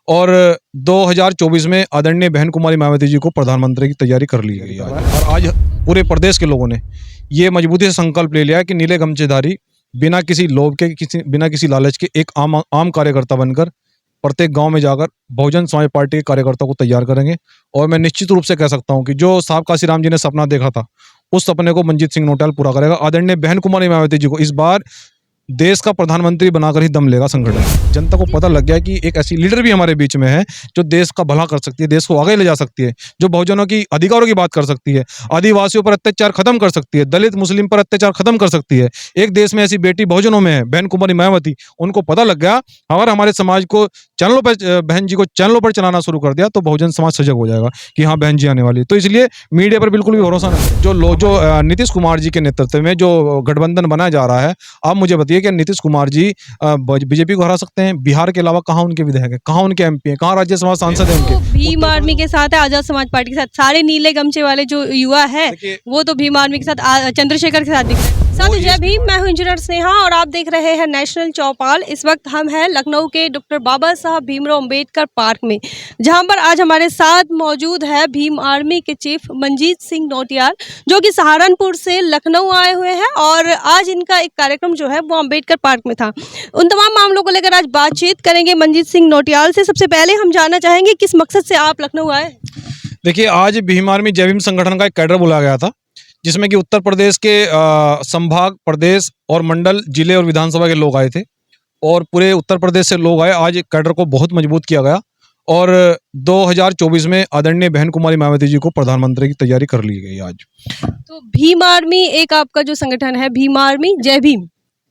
और 2024 में आदरणीय बहन कुमारी मायावती जी को प्रधानमंत्री की तैयारी कर ली गई आज। और आज पूरे प्रदेश के लोगों ने ये मजबूती से संकल्प ले लिया है कि नीले गमछेधारी बिना किसी लोभ के, बिना किसी लालच के एक आम कार्यकर्ता बनकर प्रत्येक गांव में जाकर बहुजन समाज पार्टी के कार्यकर्ता को तैयार करेंगे। और मैं निश्चित रूप से कह सकता हूं कि जो साहब काशीराम जी ने सपना देखा था, उस सपने को मनजीत सिंह नोटियाल पूरा करेगा। आदरणीय बहन कुमारी मायावती जी को इस बार देश का प्रधानमंत्री बनाकर ही दम लेगा संगठन। जनता को पता लग गया कि एक ऐसी लीडर भी हमारे बीच में है जो देश का भला कर सकती है, देश को आगे ले जा सकती है, जो बहुजनों की अधिकारों की बात कर सकती है, आदिवासियों पर अत्याचार खत्म कर सकती है, दलित मुस्लिम पर अत्याचार खत्म कर सकती है। एक देश में ऐसी बेटी बहुजनों में है, बहन कुमारी मायावती। उनको पता लग गया, अगर हमारे समाज को चैनलों पर, बहन जी को चैनलों पर चलाना शुरू कर दिया तो बहुजन समाज सजग हो जाएगा कि हाँ बहन जी आने वाली है। तो इसलिए मीडिया पर बिल्कुल भी भरोसा नहीं। जो नीतीश कुमार जी के नेतृत्व में जो गठबंधन बनाया जा रहा है, आप मुझे बताइए कि नीतीश कुमार जी बीजेपी को हरा सकते हैं? बिहार के अलावा कहाँ उनके विधायक है, कहाँ उनके एमपी हैं, कहाँ राज्यसभा सांसद है उनके? भीम आर्मी के साथ है, आजाद समाज पार्टी के साथ, सारे नीले गमछे वाले जो युवा है वो तो भीम आर्मी के साथ, चंद्रशेखर के साथ दिख रहे हैं। साथ जय भीम, मैं हूं इंजीनियर स्नेहा और आप देख रहे हैं नेशनल चौपाल। इस वक्त हम हैं लखनऊ के डॉक्टर बाबा साहब भीमराव अंबेडकर पार्क में, जहां पर आज हमारे साथ मौजूद है भीम आर्मी के चीफ मनजीत सिंह नोटियाल, जो कि सहारनपुर से लखनऊ आए हुए हैं। और आज इनका एक कार्यक्रम जो है वो अंबेडकर पार्क में था। उन तमाम मामलों को लेकर आज बातचीत करेंगे मनजीत सिंह नोटियाल से। सबसे पहले हम जानना चाहेंगे किस मकसद से आप लखनऊ आए? देखिए, आज भीम आर्मी जय भीम संगठन का एक कैडर बुलाया गया था, जिसमें कि उत्तर प्रदेश के संभाग, प्रदेश और मंडल, जिले और विधानसभा के लोग आए थे और पूरे उत्तर प्रदेश से लोग आए। आज कैडर को बहुत मजबूत किया गया और 2024 में आदरणीय बहन कुमारी मायावती जी को प्रधानमंत्री की तैयारी कर ली गई आज। तो भीम आर्मी एक आपका जो संगठन है, भीम आर्मी जय भीम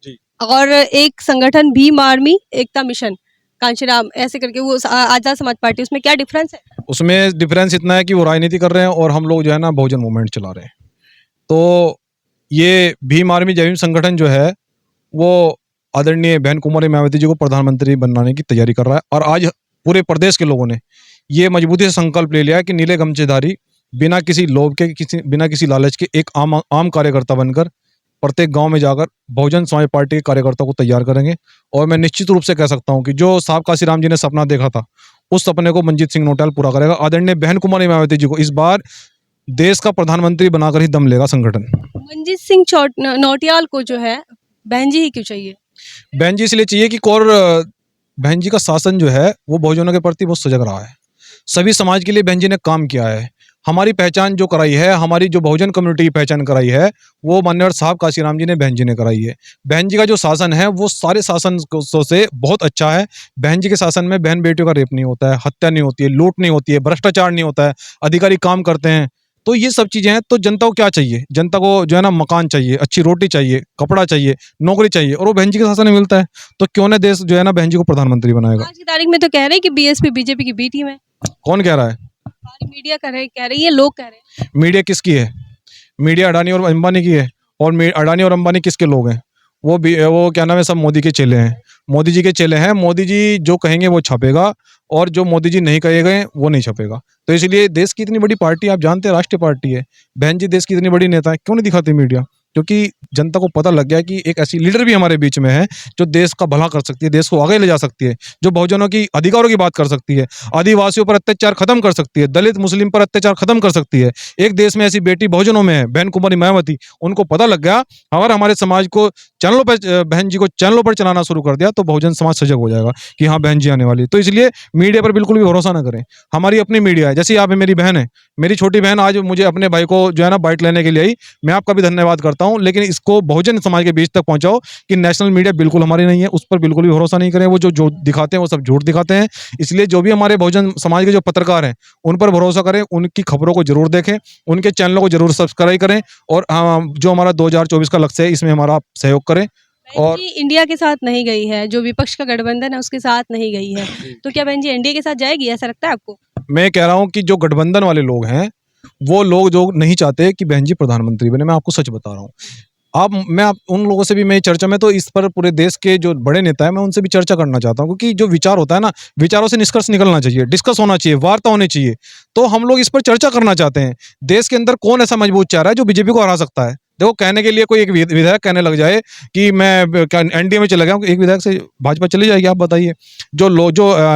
जी, और एक संगठन भीम आर्मी एकता मिशन कांशीराम ऐसे करके वो आजाद समाज पार्टी, उसमें क्या डिफरेंस है? उसमें डिफरेंस इतना है कि वो राजनीति कर रहे हैं और हम लोग जो है ना बहुजन मूवमेंट चला रहे हैं। तो ये भीम आर्मी जय भीम संगठन जो है वो आदरणीय बहन कुमारी मायावती जी को प्रधानमंत्री बनाने की तैयारी कर रहा है। और आज पूरे प्रदेश के लोगों ने ये मजबूती से संकल्प ले लिया है कि नीले गमछेधारी बिना किसी लोभ के, बिना किसी लालच के एक आम कार्यकर्ता बनकर प्रत्येक गांव में जाकर बहुजन समाज पार्टी के कार्यकर्ता को तैयार करेंगे। और मैं निश्चित रूप से कह सकता हूं कि जो साहब काशीराम जी ने सपना देखा था, उस सपने को मनजीत सिंह नोटियाल पूरा करेगा। आदरणीय बहन कुमारी मायावती जी को इस बार देश का प्रधानमंत्री बनाकर ही दम लेगा संगठन। मनजीत सिंह नौटियाल को जो है बहन जी ही क्यों चाहिए? बहन जी इसलिए चाहिए कि बहन जी का शासन जो है वो बहुजनों के प्रति बहुत सजग रहा है। सभी समाज के लिए बहन जी ने काम किया है। हमारी पहचान जो कराई है, हमारी जो बहुजन कम्युनिटी की पहचान कराई है, वो माननीय साहब काशीराम जी ने बहन जी ने कराई है। बहन जी का जो शासन है वो सारे शासन से बहुत अच्छा है। बहन जी के शासन में बहन बेटियों का रेप नहीं होता है, हत्या नहीं होती है, लूट नहीं होती है, भ्रष्टाचार नहीं होता है, अधिकारी काम करते हैं। तो ये सब चीजें हैं। तो जनता को क्या चाहिए? जनता को जो है ना मकान चाहिए, अच्छी रोटी चाहिए, कपड़ा चाहिए, नौकरी चाहिए, और वो बहन जी के शासन में मिलता है। तो क्यों ना देश जो है ना बहन जी को प्रधानमंत्री बनाएगा। आज की तारीख में तो कह रहे हैं कि बीएसपी बीजेपी की बी टीम है। कौन कह रहा है? सारी मीडिया कह रही है, लोग कह रहे हैं। मीडिया किसकी है? मीडिया अडानी और अंबानी की है। और अडानी और अंबानी किसके लोग हैं? वो क्या नाम है, सब मोदी के चेले हैं, मोदी जी के चेले हैं। मोदी जी जो कहेंगे वो छपेगा और जो मोदी जी नहीं कहेंगे वो नहीं छपेगा। तो इसलिए देश की इतनी बड़ी पार्टी, आप जानते हैं राष्ट्रीय पार्टी है, बहन जी देश की इतनी बड़ी नेता है, क्यों नहीं दिखाती मीडिया? क्योंकि जनता को पता लग गया कि एक ऐसी लीडर भी हमारे बीच में है जो देश का भला कर सकती है, देश को आगे ले जा सकती है, जो बहुजनों की अधिकारों की बात कर सकती है, आदिवासियों पर अत्याचार खत्म कर सकती है, दलित मुस्लिम पर अत्याचार खत्म कर सकती है। एक देश में ऐसी बेटी बहुजनों में है, बहन कुमारी मायावती। उनको पता लग गया, अगर हमारे समाज को चैनलों पर, बहन जी को चैनलों पर चलाना शुरू कर दिया तो बहुजन समाज सजग हो जाएगा कि हाँ बहन जी आने वाली है। तो इसलिए मीडिया पर बिल्कुल भी भरोसा ना करें। हमारी अपनी मीडिया है, जैसे आप है, मेरी बहन है, मेरी छोटी बहन आज मुझे अपने भाई को जो है ना बाइट लेने के लिए आई। मैं आपका भी धन्यवाद करता हूं, लेकिन इसको बहुजन समाज के बीच तक पहुंचाओ कि नेशनल मीडिया बिल्कुल हमारी नहीं है, उस पर बिल्कुल भी भरोसा नहीं करें। वो जो दिखाते हैं वो सब झूठ दिखाते हैं। इसलिए जो भी हमारे बहुजन समाज के जो पत्रकार हैं उन पर भरोसा करें, उनकी खबरों को जरूर देखें, उनके चैनलों को जरूर सब्सक्राइब करें और जो हमारा 2024 का लक्ष्य है इसमें हमारा आप सहयोग करें। और इंडिया के साथ नहीं गई है, जो विपक्ष का गठबंधन है उसके साथ नहीं गई है, तो क्या बहन जी एनडीए के साथ जाएगी, ऐसा लगता है आपको? मैं कह रहा हूं कि जो गठबंधन वाले लोग हैं वो लोग जो नहीं चाहते कि बहन जी प्रधानमंत्री बने, मैं आपको सच बता रहा हूं। मैं उन लोगों से भी मैं चर्चा में, तो इस पर पूरे देश के जो बड़े नेता हैं मैं उनसे भी चर्चा करना चाहता हूं, क्योंकि जो विचार होता है ना, विचारों से निष्कर्ष निकलना चाहिए, डिस्कस होना चाहिए, वार्ता होनी चाहिए। तो हम लोग इस पर चर्चा करना चाहते हैं। देश के अंदर कौन ऐसा मजबूत चाह रहा है जो बीजेपी को हरा सकता है? देखो कहने के लिए कोई एक विधायक कहने लग जाए कि मैं एनडीए में चला गया हूँ, एक विधायक से भाजपा चली जाएगी? आप बताइए। जो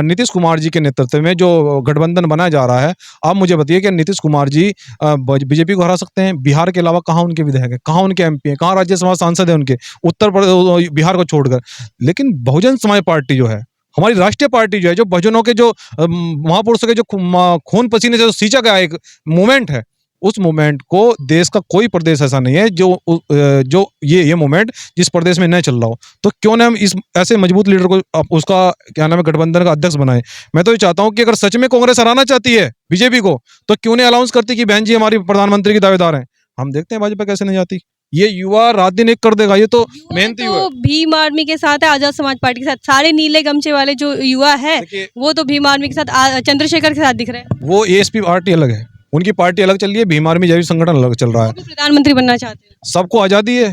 नीतीश कुमार जी के नेतृत्व में जो गठबंधन बनाया जा रहा है, आप मुझे बताइए कि नीतीश कुमार जी बीजेपी को हरा सकते हैं? बिहार के अलावा कहाँ उनके विधायक है, कहाँ उनके एमपी हैं, कहाँ राज्यसभा सांसद है उनके, उत्तर प्रदेश बिहार को छोड़कर? लेकिन बहुजन समाज पार्टी जो है, हमारी राष्ट्रीय पार्टी जो है, जो बहुजनों के जो महापुरुषों के जो खून पसीने से जो सींचा गया एक मूवमेंट है, उस मूवमेंट को देश का कोई प्रदेश ऐसा नहीं है जो ये मूवमेंट जिस प्रदेश में नहीं चल रहा हो। तो क्यों ना हम इस ऐसे मजबूत लीडर को उसका क्या नाम है गठबंधन का अध्यक्ष बनाए। मैं तो ये चाहता हूं कि अगर सच में कांग्रेस हराना चाहती है बीजेपी को, तो क्यों नहीं अनाउंस करती कि बहन जी हमारी प्रधानमंत्री की दावेदार हैं। हम देखते हैं भाजपा कैसे नहीं जाती। ये युवा रात दिन एक कर देगा, ये तो मेहनती युवा तो भीम आर्मी के साथ है, आजाद समाज पार्टी के साथ। सारे नीले गमछे वाले जो युवा है वो तो भीम आर्मी के साथ, चंद्रशेखर के साथ दिख रहे हैं। वो एएसपी पार्टी अलग है, उनकी पार्टी अलग चल रही है, भीम आर्मी जैविक संगठन अलग चल रहा है। वो भी प्रधानमंत्री बनना चाहते हैं। सबको आज़ादी है,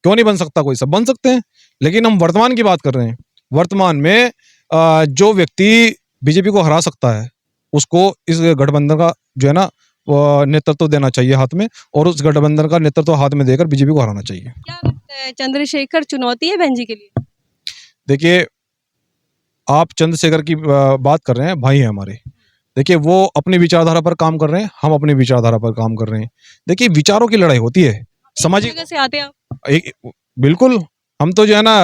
क्यों नहीं बन सकता कोई? सब बन सकते हैं। लेकिन हम वर्तमान की बात कर रहे हैं। वर्तमान में जो व्यक्ति बीजेपी को हरा सकता है, उसको इस गठबंधन का जो है ना नेतृत्व देना चाहिए हाथ में, और उस गठबंधन का नेतृत्व हाथ में देकर बीजेपी को हराना चाहिए। क्या लगता है, चंद्रशेखर चुनौती है बहन जी के लिए? देखिए, आप चंद्रशेखर की बात कर रहे हैं, भाई हैं हमारे। देखिए, वो अपनी विचारधारा पर काम कर रहे हैं, हम अपनी विचारधारा पर काम कर रहे हैं। देखिए, विचारों की लड़ाई होती है, सामाजिक जगह से आते हैं आप? एक बिल्कुल। हम तो जो है ना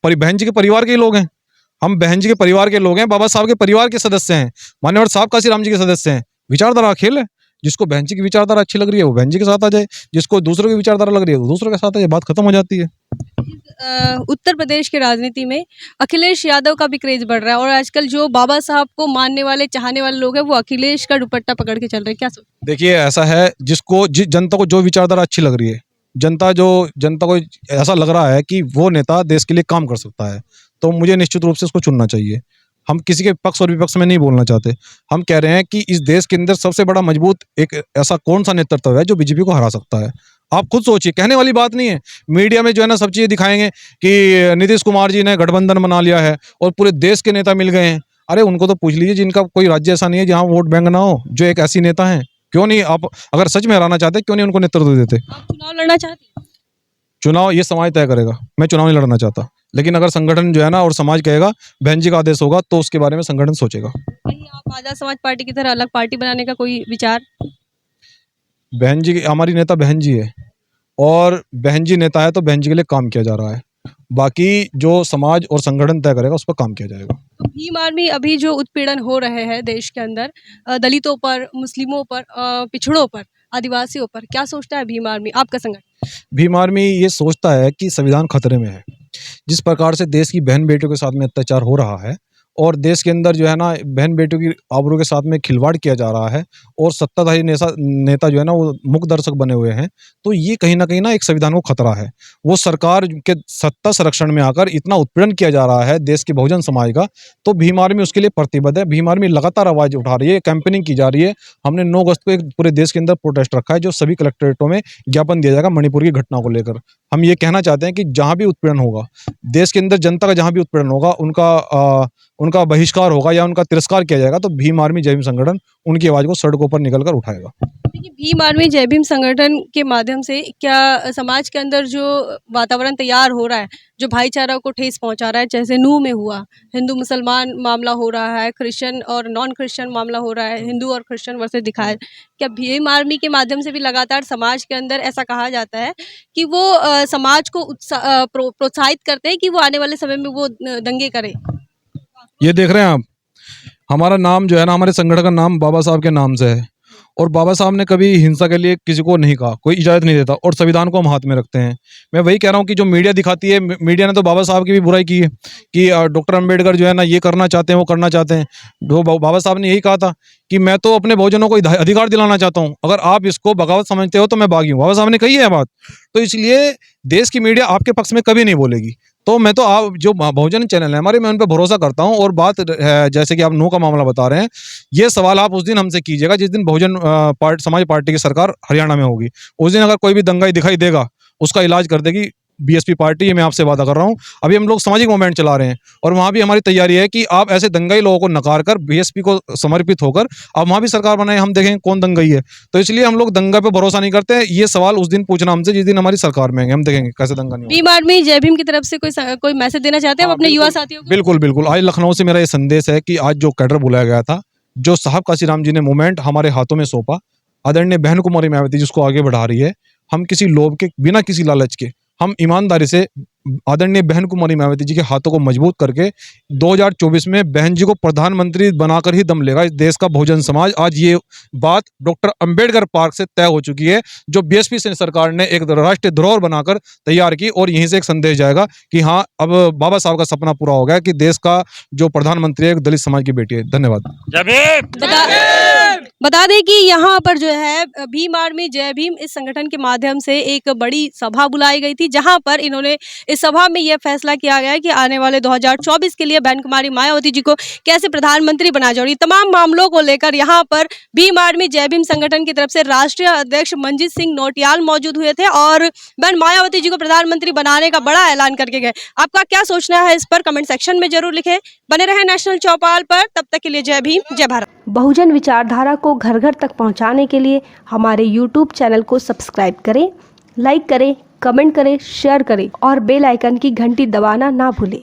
बहन जी के परिवार के ही लोग हैं। हम बहन जी के परिवार के लोग हैं, बाबा साहब के परिवार के सदस्य हैं, मान्यवर साहब काशीराम जी के सदस्य हैं। विचारधारा खेल है। जिसको बहन जी की विचारधारा अच्छी लग रही है वो बहन जी के साथ आ जाए, जिसको दूसरों की विचारधारा लग रही है वो दूसरों के साथ आ जाए, बात खत्म हो जाती है। उत्तर प्रदेश की राजनीति में अखिलेश यादव का भी क्रेज बढ़ रहा है, और आजकल जो बाबा साहब को मानने वाले चाहने वाले लोग हैं वो अखिलेश का दुपट्टा पकड़ के चल रहे हैं। क्या सोच? देखिए, ऐसा है, जनता को जो विचारधारा अच्छी लग रही है, जनता को ऐसा लग रहा है कि वो नेता देश के लिए काम कर सकता है, तो मुझे निश्चित रूप से उसको चुनना चाहिए। हम किसी के पक्ष और विपक्ष में नहीं बोलना चाहते। हम कह रहे हैं कि इस देश के अंदर सबसे बड़ा मजबूत एक ऐसा कौन सा नेतृत्व है जो बीजेपी को हरा सकता है। आप खुद सोचिए, कहने वाली बात नहीं है। मीडिया में जो है ना सब चीजें दिखाएंगे कि नीतीश कुमार जी ने गठबंधन बना लिया है और पूरे देश के नेता मिल गए हैं। अरे उनको तो पूछ लीजिए जिनका कोई राज्य ऐसा नहीं है जहाँ वोट बैंक ना हो, जो एक ऐसी नेता है। क्यों नहीं, आप अगर सच में हराना चाहते क्यों नहीं उनको नेतृत्व देते? आप चुनाव लड़ना चाहते हैं? चुनाव ये समाज तय करेगा, मैं चुनाव नहीं लड़ना चाहता। लेकिन अगर संगठन जो है ना और समाज कहेगा, बहन जी का आदेश होगा, तो उसके बारे में संगठन सोचेगा। कहीं आप आजाद समाज पार्टी की तरह अलग पार्टी बनाने का कोई विचार? बहन जी हमारी नेता बहन जी है, और बहन जी नेता है तो बहन जी के लिए काम किया जा रहा है। बाकी जो समाज और संगठन तय करेगा उस पर काम किया जाएगा। तो भीम आर्मी अभी जो उत्पीड़न हो रहे हैं देश के अंदर, दलितों पर, मुस्लिमों पर, पिछड़ों पर, आदिवासियों पर, क्या सोचता है भीम आर्मी, आपका संगठन? भीम आर्मी ये सोचता है कि संविधान खतरे में है। जिस प्रकार से देश की बहन बेटियों के साथ में अत्याचार हो रहा है, और देश के अंदर जो है ना बहन बेटियों की आबरू के साथ में खिलवाड़ किया जा रहा है, और सत्ताधारी नेता जो है ना वो मुख्य दर्शक बने हुए हैं, तो ये कहीं ना एक संविधान को खतरा है। वो सरकार के सत्ता संरक्षण में आकर इतना उत्पीड़न किया जा रहा है देश के बहुजन समाज का, तो भीम आर्मी उसके लिए प्रतिबद्ध है। भीम आर्मी लगातार आवाज उठा रही है, कैंपेनिंग की जा रही है। हमने 9 अगस्त को एक पूरे देश के अंदर प्रोटेस्ट रखा है, जो सभी कलेक्ट्रेटों में ज्ञापन दिया जाएगा मणिपुर की घटना को लेकर। हम ये कहना चाहते हैं कि जहां भी उत्पीड़न होगा, देश के अंदर जनता का जहां भी उत्पीड़न होगा, उनका बहिष्कार होगा या उनका तिरस्कार किया जाएगा, तो भीम आर्मी जय भीम संगठन उनकी आवाज को सड़कों पर निकलकर उठाएगा। देखिए, भीम आर्मी जय भीम संगठन के माध्यम से क्या समाज के अंदर जो वातावरण तैयार हो रहा है, जो भाईचारा को ठेस पहुंचा रहा है, जैसे नूह में हुआ, हिंदू मुसलमान मामला हो रहा है, क्रिश्चियन और नॉन क्रिश्चियन मामला हो रहा है, हिंदू और क्रिश्चियन वर्सेस दिखाया, क्या भीम आर्मी के माध्यम से भी लगातार समाज के अंदर ऐसा कहा जाता है कि वो समाज को प्रोत्साहित करते हैं कि वो आने वाले समय में वो दंगे करे? ये देख रहे हैं आप, हमारा नाम जो है ना, हमारे संगठन का नाम बाबा साहब के नाम से है, और बाबा साहब ने कभी हिंसा के लिए किसी को नहीं कहा, कोई इजाज़त नहीं देता, और संविधान को हम हाथ में रखते हैं। मैं वही कह रहा हूँ कि जो मीडिया दिखाती है, मीडिया ने तो बाबा साहब की भी बुराई की है कि डॉक्टर अंबेडकर जो है ना ये करना चाहते हैं, वो करना चाहते हैं। बाबा साहब ने यही कहा था कि मैं तो अपने बहुजनों को अधिकार दिलाना चाहता हूँ, अगर आप इसको बगावत समझते हो तो मैं बागी हूँ। बाबा साहब ने कही है बात। तो इसलिए देश की मीडिया आपके पक्ष में कभी नहीं बोलेगी। तो मैं तो आप जो बहुजन चैनल है हमारे, मैं उन पर भरोसा करता हूं। और बात है जैसे कि आप नूह का मामला बता रहे हैं, ये सवाल आप उस दिन हमसे कीजिएगा जिस दिन बहुजन समाज पार्टी की सरकार हरियाणा में होगी। उस दिन अगर कोई भी दंगाई दिखाई देगा, उसका इलाज कर देगी बीएसपी पार्टी, ये मैं आपसे वादा कर रहा हूँ। अभी हम लोग सामाजिक मूवमेंट चला रहे हैं और वहाँ भी हमारी तैयारी है कि आप ऐसे दंगाई लोगों को नकार कर बीएसपी को समर्पित होकर आप वहाँ भी सरकार बनाए, हम देखेंगे कौन दंगाई है। तो इसलिए हम लोग दंगा पे भरोसा नहीं करते। ये सवाल उस दिन पूछना हमसे जिस दिन हमारी सरकार में आएंगे, हम देखेंगे कैसे दंगा नहीं होगा। भीम आर्मी जय भीम की तरफ से कोई मैसेज देना चाहते हैं हाँ, अपने युवा बिल्कुल, साथियों को? बिल्कुल बिल्कुल। आज लखनऊ से मेरा ये संदेश है कि आज जो कैडर बुलाया गया था, जो साहब काशीराम जी ने मूवमेंट हमारे हाथों में सौंपा, आदरणीय बहन कुमारी मायावती जिसको आगे बढ़ा रही है, हम किसी लोभ के बिना किसी लालच के हम ईमानदारी से आदरणीय बहन कुमारी मायावती जी के हाथों को मजबूत करके 2024 में बहन जी को प्रधानमंत्री बनाकर ही दम लेगा इस देश का बहुजन समाज। आज ये बात डॉक्टर अंबेडकर पार्क से तय हो चुकी है, जो बीएसपी से सरकार ने एक राष्ट्रीय धरोहर बनाकर तैयार की, और यहीं से एक संदेश जाएगा कि हाँ, अब बाबा साहब का सपना पूरा हो गया कि देश का जो प्रधानमंत्री है एक दलित समाज की बेटी है। धन्यवाद। बता दें कि यहाँ पर जो है भीम आर्मी जय भीम इस संगठन के माध्यम से एक बड़ी सभा बुलाई गई थी, जहाँ पर इन्होंने इस सभा में यह फैसला किया गया है कि आने वाले 2024 के लिए बहन कुमारी मायावती जी को कैसे प्रधानमंत्री बनाया जाए। ये तमाम मामलों को लेकर यहाँ पर भीम आर्मी जय भीम संगठन की तरफ से राष्ट्रीय अध्यक्ष मंजीत सिंह नौटियाल मौजूद हुए थे और बहन मायावती जी को प्रधानमंत्री बनाने का बड़ा ऐलान करके गए। आपका क्या सोचना है इस पर कमेंट सेक्शन में जरूर लिखें। बने रहे नेशनल चौपाल पर, तब तक के लिए जय भीम जय भारत। बहुजन विचारधारा को घर घर तक पहुंचाने के लिए हमारे YouTube चैनल को सब्सक्राइब करें, लाइक करें, कमेंट करें, शेयर करें और बेल आइकन की घंटी दबाना ना भूलें।